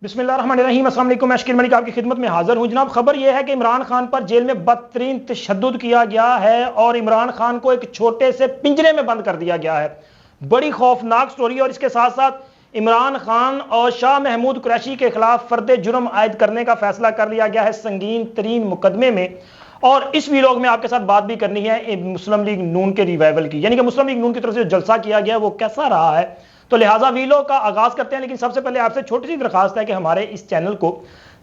बिस्मिल्लाहिर्रहमानिर्रहीम। अस्सलाम वालेकुम। मैं शकील मलिक आपकी खिदमत में हाजिर हूं। जनाब, खबर यह है कि इमरान खान पर जेल में बदतरीन तशद्दुद किया गया है और इमरान खान को एक छोटे से पिंजरे में बंद कर दिया गया है। बड़ी खौफनाक स्टोरी। और इसके साथ साथ इमरान खान और शाह महमूद कुरैशी के खिलाफ फर्द जुर्म आयद करने का फैसला कर लिया गया है संगीन तरीन मुकदमे में। और इस वीलॉग में आपके साथ बात भी करनी है मुस्लिम लीग नून के रिवाइवल की, यानी कि मुस्लिम लीग नून की तरफ से जलसा किया गया वो कैसा रहा है। तो लिहाजा वीलॉग का आगाज करते हैं, लेकिन सबसे पहले आपसे छोटी सी दरखास्त है कि हमारे इस चैनल को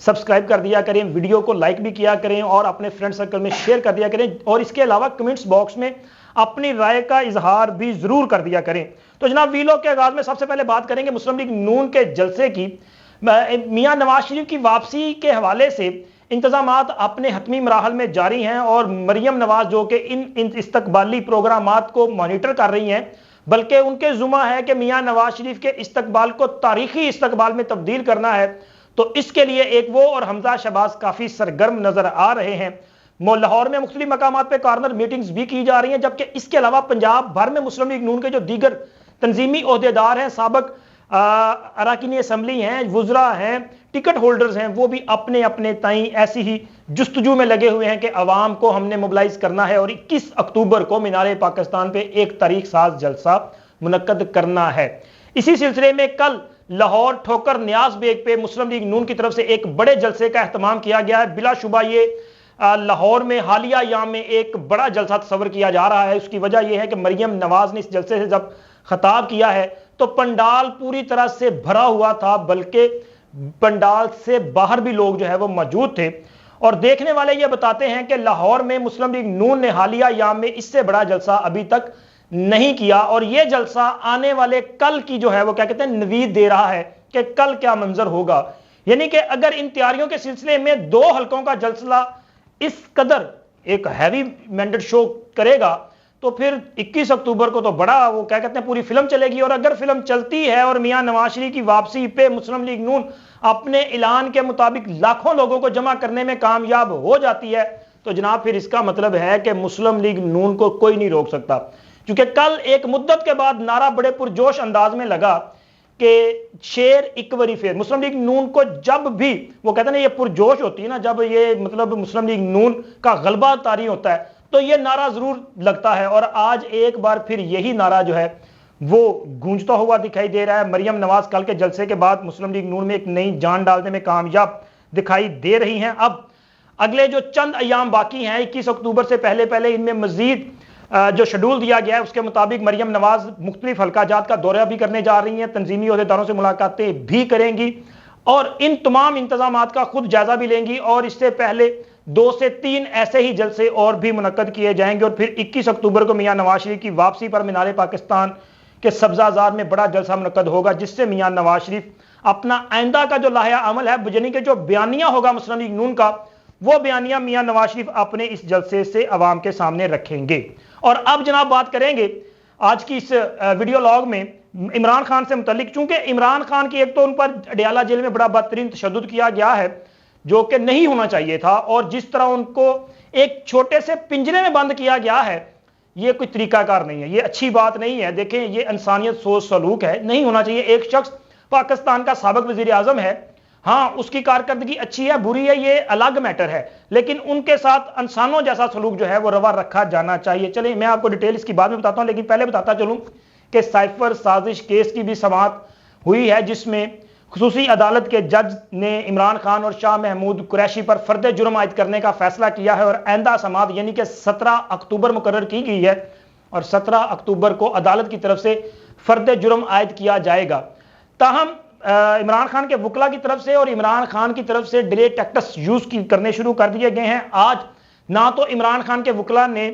सब्सक्राइब कर दिया करें, वीडियो को लाइक भी किया करें और अपने फ्रेंड सर्कल में शेयर कर दिया करें। और इसके अलावा कमेंट्स बॉक्स में अपनी राय का इजहार भी जरूर कर दिया करें। तो जनाब, वीलॉग के आगाज में सबसे पहले बात करेंगे मुस्लिम लीग नून के जलसे की। मियां नवाज शरीफ की वापसी के हवाले से इंतजामात अपने हतमी मराहल में जारी हैं और मरियम नवाज जो कि इन इस्तकबाली प्रोग्रामात को मॉनिटर कर रही हैं, बल्कि उनके जुमा है कि मियां नवाज शरीफ के इस्तकबाल को तारीखी इस्तकबाल में तब्दील करना है। तो इसके लिए एक वो और हमजा शहबाज काफी सरगर्म नजर आ रहे हैं। लाहौर में मुख्तलिफ मकामात पे कॉर्नर मीटिंग्स भी की जा रही हैं, जबकि इसके अलावा पंजाब भर में मुस्लिम लीग नून के जो दीगर तंजीमी ओहदेदार हैं, साबक अराकीनी असम्बली हैं, वुजरा हैं, टिकट होल्डर्स हैं, वो भी अपने अपने ताई ऐसी ही जुस्तजू में लगे हुए हैं कि अवाम को हमने मोबिलाइज करना है और 21 अक्टूबर को मीनार पाकिस्तान पे एक तारीख साज जलसा मुनक्कद करना है। इसी सिलसिले में कल लाहौर ठोकर न्याज बेग पे मुस्लिम लीग नून की तरफ से एक बड़े जलसे का एहतमाम किया गया है। बिलाशुबा ये लाहौर में हालिया याम में एक बड़ा जलसा तस्वर किया जा रहा है। उसकी वजह यह है कि मरियम नवाज ने इस जलसे से जब खिताब किया है तो पंडाल पूरी तरह से भरा हुआ था, बल्कि पंडाल से बाहर भी लोग जो है वो मौजूद थे। और देखने वाले ये बताते हैं कि लाहौर में मुस्लिम लीग नून ने हालिया याम में इससे बड़ा जलसा अभी तक नहीं किया और यह जलसा आने वाले कल की जो है वो क्या कहते हैं नवीद दे रहा है कि कल क्या मंजर होगा। यानी कि अगर इन तैयारियों के सिलसिले में 2 हलकों का जलसा इस कदर एक हैवी मैंडेट शो करेगा तो फिर 21 अक्टूबर को तो बड़ा वो क्या कहते हैं पूरी फिल्म चलेगी। और अगर फिल्म चलती है और मियां नवाज शरीफ की वापसी पे मुस्लिम लीग नून अपने ऐलान के मुताबिक लाखों लोगों को जमा करने में कामयाब हो जाती है तो जनाब फिर इसका मतलब है कि मुस्लिम लीग नून को कोई नहीं रोक सकता। क्योंकि कल एक मुद्दत के बाद नारा बड़े पुरजोश अंदाज में लगा कि शेर एक बारी फिर। मुस्लिम लीग नून को जब भी वो कहते हैं ना ये पुरजोश होती है ना, जब ये मतलब मुस्लिम लीग नून का गलबा तारी होता है तो ये नारा जरूर लगता है। और आज एक बार फिर यही नारा जो है वो गूंजता हुआ दिखाई दे रहा है। मरियम नवाज कल के जलसे के बाद मुस्लिम लीग नून में एक नई जान डालने में कामयाब दिखाई दे रही हैं। अब अगले जो चंद अयाम बाकी हैं 21 अक्टूबर से पहले पहले इनमें मजीद जो शेड्यूल दिया गया है उसके मुताबिक मरियम नवाज मुख्तलिफ हल्काजात का दौरा भी करने जा रही हैं, तंजीमी ओहदेदारों से मुलाकातें भी करेंगी और इन तमाम इंतजामात का खुद जायजा भी लेंगी। और इससे पहले 2 से 3 ऐसे ही जलसे और भी मुनक्कद किए जाएंगे और फिर 21 अक्टूबर को मियां नवाज शरीफ की वापसी पर मीनार पाकिस्तान के सब्जाजार में बड़ा जलसा मुनक्कद होगा, जिससे मियां नवाज शरीफ अपना आइंदा का जो लाया अमल है यानी कि जो बयानिया होगा मुस्लिम लीग नून का, वो बयानिया मियां नवाज शरीफ अपने इस जलसे से अवाम के सामने रखेंगे। और अब जनाब बात करेंगे आज की इस वीडियो लॉग में इमरान खान से मुतल्लिक। चूंकि इमरान खान की एक तो उन पर अडयाला जेल में बड़ा बदतरीन तशद्दुद किया गया है जो कि नहीं होना चाहिए था, और जिस तरह उनको एक छोटे से पिंजरे में बंद किया गया है ये कोई तरीकाकार नहीं है, ये अच्छी बात नहीं है। देखें, ये इंसानियत सोच सलूक है, नहीं होना चाहिए। एक शख्स पाकिस्तान का साबिक वजीर आजम है, हाँ उसकी कारकर्दगी अच्छी है बुरी है ये अलग मैटर है, लेकिन उनके साथ इंसानों जैसा सलूक जो है वो रवा रखा जाना चाहिए। चलिए मैं आपको डिटेल इसकी बाद में बताता हूं, लेकिन पहले बताता चलूं कि साइफर साजिश केस की भी समाअत हुई है, जिसमें खुसूसी अदालत के जज ने इमरान खान और शाह महमूद कुरैशी पर फर्द जुर्म आयद करने का फैसला किया है और आइंदा समाअत यानी कि 17 अक्टूबर मुकर्रर की गई है और 17 अक्टूबर को अदालत की तरफ से फर्द जुर्म आयद किया जाएगा। ताहम इमरान खान के वकला की तरफ से और इमरान खान की तरफ से डिले टैक्टिक्स यूज करने शुरू कर दिए गए हैं। आज ना तो इमरान खान के वकला ने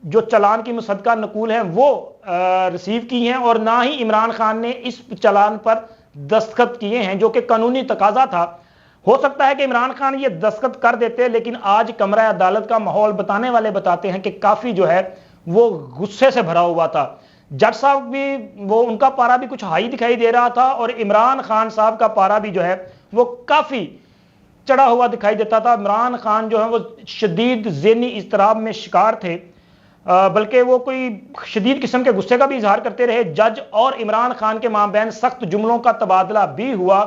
जो चलान की मुसद्दका नकूल है वो रिसीव की हैं और ना ही इमरान खान ने इस चलान पर दस्तखत किए हैं जो कि कानूनी तकाजा था। हो सकता है कि इमरान खान ये दस्तखत कर देते, लेकिन आज कमरा अदालत का माहौल बताने वाले बताते हैं कि काफी जो है वो गुस्से से भरा हुआ था। जज साहब भी वो उनका पारा भी कुछ हाई दिखाई दे रहा था और इमरान खान साहब का पारा भी जो है वो काफी चढ़ा हुआ दिखाई देता था। इमरान खान जो है वो शदीद ज़हनी इज़्तिराब में शिकार थे, बल्कि वो कोई शदीद किस्म के गुस्से का भी इजहार करते रहे। जज और इमरान खान के माबैन सख्त जुमलों का तबादला भी हुआ,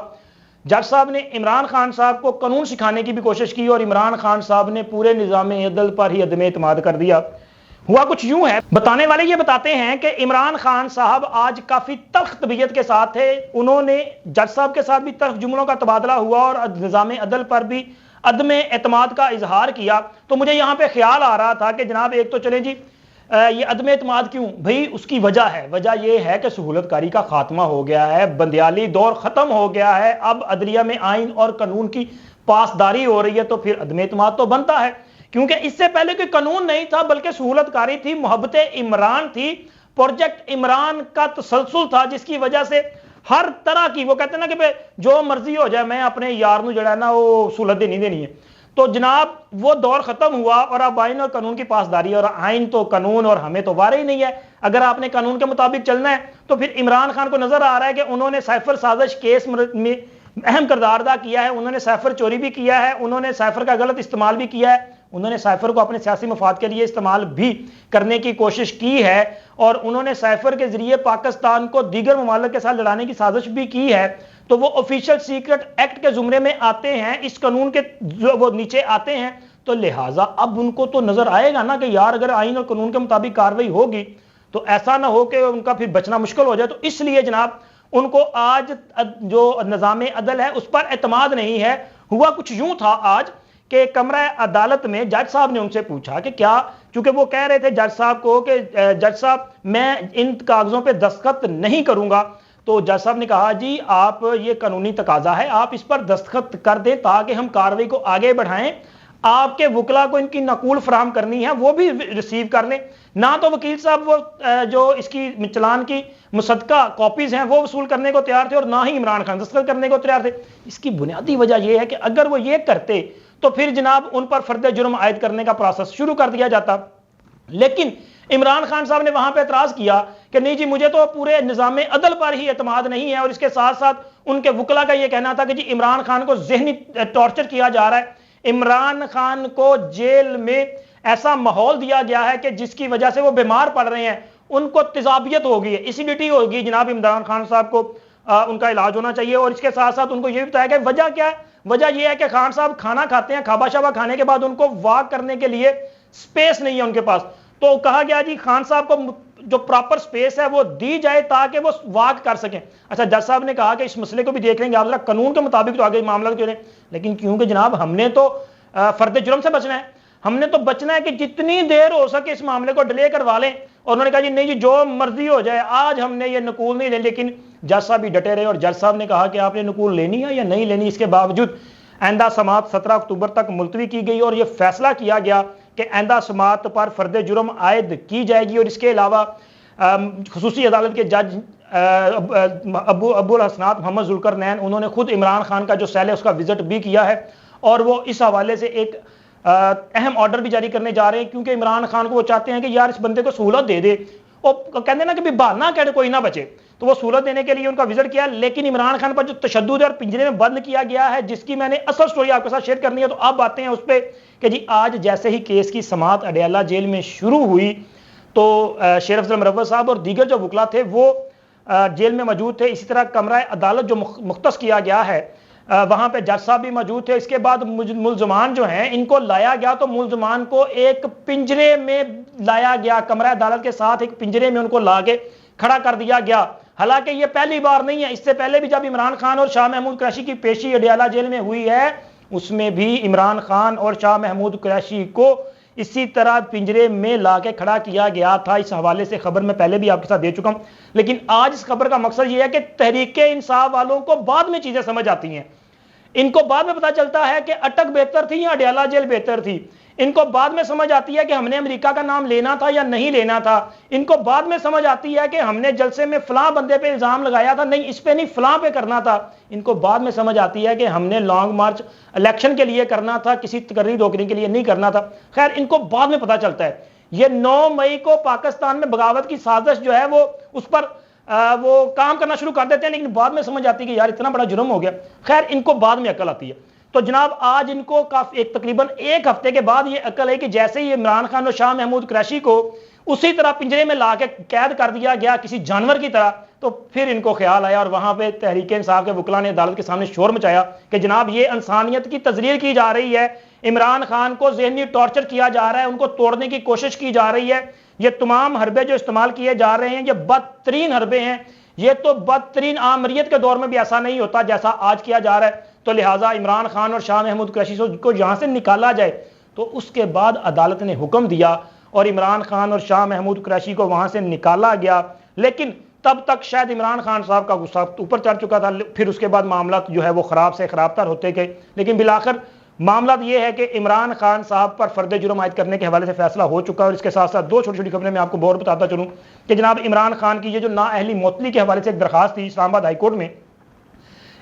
जज साहब ने इमरान खान साहब को कानून सिखाने की भी कोशिश की और इमरान खान साहब ने पूरे निज़ाम अदल पर ही अदम एतमाद कर दिया। हुआ कुछ यूं है, बताने वाले ये बताते हैं कि इमरान खान साहब आज काफी तल्ख तबीयत के साथ थे। उन्होंने जज साहब के साथ भी तल्ख जुमलों का तबादला हुआ और निज़ाम अदल पर भी अदम एतमाद का इजहार किया। तो मुझे यहां पे ख्याल आ रहा था कि जनाब एक तो चले जी ये अदम एतमाद क्यों भाई, उसकी वजह है। वजह यह है कि सहूलतकारी का खात्मा हो गया है, बंदियाली दौर खत्म हो गया है, अब अदलिया में आइन और कानून की पासदारी हो रही है, तो फिर अदम एतमाद तो बनता है। क्योंकि इससे पहले कोई कानून नहीं था बल्कि सहूलतकारी थी, मोहब्बत इमरान थी, प्रोजेक्ट इमरान का तसलसल था, जिसकी वजह से हर तरह की, वो कहते हैं ना कि जो मर्जी हो जाए मैं अपने यार नूं जड़ा ना वो सहूलत देनी देनी है। तो जनाब वो दौर खत्म हुआ और अब आइन और कानून की पासदारी, और आइन तो कानून और हमें तो वारे ही नहीं है। अगर आपने कानून के मुताबिक चलना है तो फिर इमरान खान को नजर आ रहा है कि उन्होंने साइफर साजिश केस में अहम किरदार अदा किया है, उन्होंने साइफर चोरी भी किया है, उन्होंने साइफर का गलत इस्तेमाल भी किया है, उन्होंने साइफर को अपने सियासी मफाद के लिए इस्तेमाल भी करने की कोशिश की है, और उन्होंने साइफर के जरिए पाकिस्तान को दीगर ममालिक के साथ लड़ाने की साजिश भी की है। तो वो ऑफिशियल सीक्रेट एक्ट के जुमरे में आते हैं, इस कानून के जो वो नीचे आते हैं। तो लिहाजा अब उनको तो नजर आएगा ना कि यार अगर आइन और कानून के मुताबिक कार्रवाई होगी तो ऐसा ना हो कि उनका फिर बचना मुश्किल हो जाए। तो इसलिए जनाब उनको आज जो निज़ाम अदल है उस पर एतमाद नहीं है। हुआ कुछ यूं था आज कि कमरा अदालत में जज साहब ने उनसे पूछा कि क्या, क्योंकि वो कह रहे थे जज साहब को कि जज साहब मैं इन कागजों पे दस्तखत नहीं करूंगा। तो जज साहब ने कहा जी आप, ये कानूनी तकाजा है, आप इस पर दस्तखत कर दें ताकि हम कार्रवाई को आगे बढ़ाएं। आपके वकला को इनकी नकूल फराहम करनी है वो भी रिसीव कर लें। ना तो वकील साहब वो जो इसकी चलान की मुसद्दका कॉपीज हैं वो वसूल करने को तैयार थे, और ना ही इमरान खान दस्तखत करने को तैयार थे। इसकी बुनियादी वजह यह है कि अगर वो ये करते तो फिर जनाब उन पर फर्द जुर्म आयद करने का प्रोसेस शुरू कर दिया जाता। लेकिन इमरान खान साहब ने वहां पर एतराज किया कि नहीं जी मुझे तो पूरे निज़ाम अदल पर ही एतमाद नहीं है, और इसके साथ साथ उनके वकला का यह कहना था कि जी इमरान खान को जहनी टॉर्चर किया जा रहा है, इमरान खान को जेल में ऐसा माहौल दिया गया है कि जिसकी वजह से वो बीमार पड़ रहे हैं, उनको तेजाबियत होगी, एसिडिटी होगी। जनाब इमरान खान साहब को उनका इलाज होना चाहिए। और इसके साथ साथ उनको यह बताया कि वजह क्या है, वजह यह है कि खान साहब खाना खाते हैं, खाबा शाबा खाने के बाद उनको वॉक करने के लिए स्पेस नहीं है उनके पास। तो कहा गया जी खान साहब को जो प्रॉपर स्पेस है वो दी जाए ताकि वो वॉक कर सकें। अच्छा, जज साहब ने कहा कि इस मसले को भी देख लेंगे आप, जरा कानून के मुताबिक तो आगे मामला चले, लेकिन क्योंकि जनाब हमने तो फर्द जुर्म से बचना है, हमने तो बचना है कि जितनी देर हो सके इस मामले को डिले करवा लें। और उन्होंने कहा जी नहीं जी जो मर्जी हो जाए, आज हमने ये नकूल नहीं ले। लेकिन जज साहब भी डटे रहे और जज साहब ने कहा कि आपने नकूल लेनी है या नहीं लेनी। इसके बावजूद आइंदा समात 17 अक्टूबर तक मुलतवी की गई और यह फैसला किया गया कि आइंदा समात पर फर्द जुर्म आयद की जाएगी। और इसके अलावा खुसूसी अदालत के जज अबुल हसनात मोहम्मद जुल्करनैन, उन्होंने खुद इमरान खान का जो सेल है उसका विजिट भी किया है, और वो इस हवाले से एक अहम ऑर्डर भी जारी करने जा रहे हैं, क्योंकि इमरान खान को वो चाहते हैं कि यार इस बंदे को सहूलत दे दे, और कहते ना कि बहाना कह कोई ना बचे, तो वो सहूलत देने के लिए उनका विजिट किया। लेकिन इमरान खान पर जो तशद्दुद और पिंजरे में बंद किया गया है, जिसकी मैंने असल स्टोरी आपके साथ शेयर करनी है, तो अब बातें हैं उस पर कि जी आज जैसे ही केस की समात अडयाला जेल में शुरू हुई तो शेर अफजल मुरव्वत साहब और दीगर जो वकला थे वो जेल में मौजूद थे। इसी तरह कमरा अदालत जो मुख्तस किया गया है वहां पे जज साहब भी मौजूद थे। इसके बाद मुलजमान जो हैं इनको लाया गया, तो मुलजमान को एक पिंजरे में लाया गया, कमरा अदालत के साथ एक पिंजरे में उनको ला के खड़ा कर दिया गया। हालांकि ये पहली बार नहीं है, इससे पहले भी जब इमरान खान और शाह महमूद कुरैशी की पेशी अडयाला जेल में हुई है, उसमें भी इमरान खान और शाह महमूद कुरैशी को इसी तरह पिंजरे में लाके खड़ा किया गया था। इस हवाले से खबर मैं पहले भी आपके साथ दे चुका हूं, लेकिन आज इस खबर का मकसद यह है कि तहरीक इंसाफ वालों को बाद में चीजें समझ आती हैं। इनको बाद में पता चलता है कि अटक बेहतर थी या अडयाला जेल बेहतर थी। इनको बाद में समझ आती है कि हमने अमेरिका का नाम लेना था या नहीं लेना था। इनको बाद में समझ आती है कि हमने जलसे में फलां बंदे पे इल्जाम लगाया था, नहीं इस पे नहीं फलां पे करना था। इनको बाद में समझ आती है कि हमने लॉन्ग मार्च इलेक्शन के लिए करना था, किसी तकरीर रोकने के लिए नहीं करना था। खैर इनको बाद में पता चलता है। ये 9 मई को पाकिस्तान में बगावत की साजिश जो है वो उस पर वो काम करना शुरू कर देते हैं, लेकिन बाद में समझ आती है कि यार इतना बड़ा जुर्म हो गया। खैर इनको बाद में अकल आती है। तो जनाब आज इनको काफी तकरीबन 1 हफ्ते के बाद ये अकल है कि जैसे ही इमरान खान और शाह महमूद कुरैशी को उसी तरह पिंजरे में ला के कैद कर दिया गया किसी जानवर की तरह, तो फिर इनको ख्याल आया और वहां पे तहरीक इंसाफ के वकला ने अदालत के सामने शोर मचाया कि जनाब ये इंसानियत की तजलील की जा रही है, इमरान खान को ज़हनी टॉर्चर किया जा रहा है, उनको तोड़ने की कोशिश की जा रही है, ये तमाम हरबे जो इस्तेमाल किए जा रहे हैं ये बदतरीन हरबे हैं, ये तो बदतरीन आमरीत के दौर में भी ऐसा नहीं होता जैसा आज किया जा रहा है। तो लिहाजा इमरान खान और शाह महमूद कुरैशी को यहां से निकाला जाए। तो उसके बाद अदालत ने हुक्म दिया और इमरान खान और शाह महमूद कुरैशी को वहां से निकाला गया, लेकिन तब तक शायद इमरान खान साहब का गुस्सा ऊपर चढ़ चुका था। फिर उसके बाद मामला जो है वो खराब से खराबतर होते गए, लेकिन बिलाखिर मामला ये है कि इमरान खान साहब पर फर्द जुर्म आयद करने के हवाले से फैसला हो चुका है। और इसके साथ साथ दो छोटी छोटी खबरें मैं आपको और बताता चलूँ कि जनाब इमरान खान की ये जो नाअहली मुअत्तली के हवाले से एक दरखास्त थी इस्लामाबाद हाईकोर्ट में,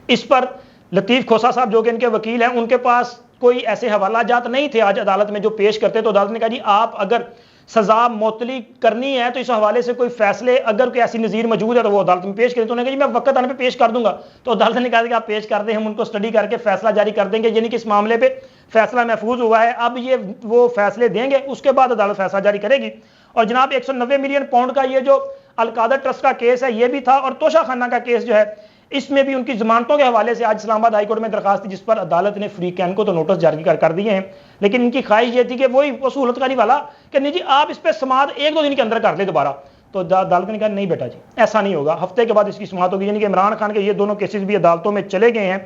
इस पर लतीफ़ खोसा साहब जो कि इनके वकील हैं, उनके पास कोई ऐसे हवाला जात नहीं थे आज अदालत में जो पेश करते। तो अदालत ने कहा जी आप अगर सजा मुअत्तली करनी है तो इस हवाले से कोई फैसले अगर कोई ऐसी नज़ीर मौजूद है तो वो अदालत में पेश करें। तो उन्होंने कहा जी मैं वक्त आने पे पेश कर दूंगा। तो अदालत ने कहा कि आप पेश कर दें, हम उनको स्टडी करके फैसला जारी कर देंगे, यानी कि इस मामले पे फैसला महफूज हुआ है। अब ये वो फैसले देंगे, उसके बाद अदालत फैसला जारी करेगी। और जनाब 190 मिलियन पाउंड का ये जो अलकादर ट्रस्ट का केस है ये भी था, और तोशा खाना का केस जो है इसमें भी उनकी जमानतों के हवाले से आज इस्लामाबाद हाईकोर्ट में दरखास्त थी, जिस पर अदालत ने फ्री कैन को तो नोटिस जारी कर दिए हैं। लेकिन इनकी ख्वाहिश ये थी कि वही वसूलतकारी वाला कि नहीं जी आप इस पर समाअत 1-2 दिन के अंदर कर ले दोबारा। तो अदालत ने कहा नहीं बेटा जी ऐसा नहीं होगा, हफ्ते के बाद इसकी समाअत होगी। यानी कि इमरान खान के ये दोनों केसेस भी अदालतों में चले गए हैं।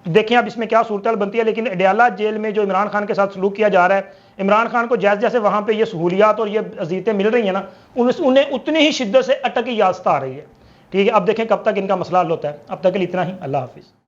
तो देखें अब इसमें क्या सूरत बनती है। लेकिन अडयाला जेल में जो इमरान खान के साथ सलूक किया जा रहा है, इमरान खान को जैसे जैसे वहाँ पे ये सहूलियात और ये अजीयतें मिल रही हैं ना, उन्हें उतनी ही शिद्दत से अटक की यास्ता आ रही है। ठीक है, अब देखें कब तक इनका मसला हल होता है। अब तक के लिए इतना ही, अल्लाह हाफिज़।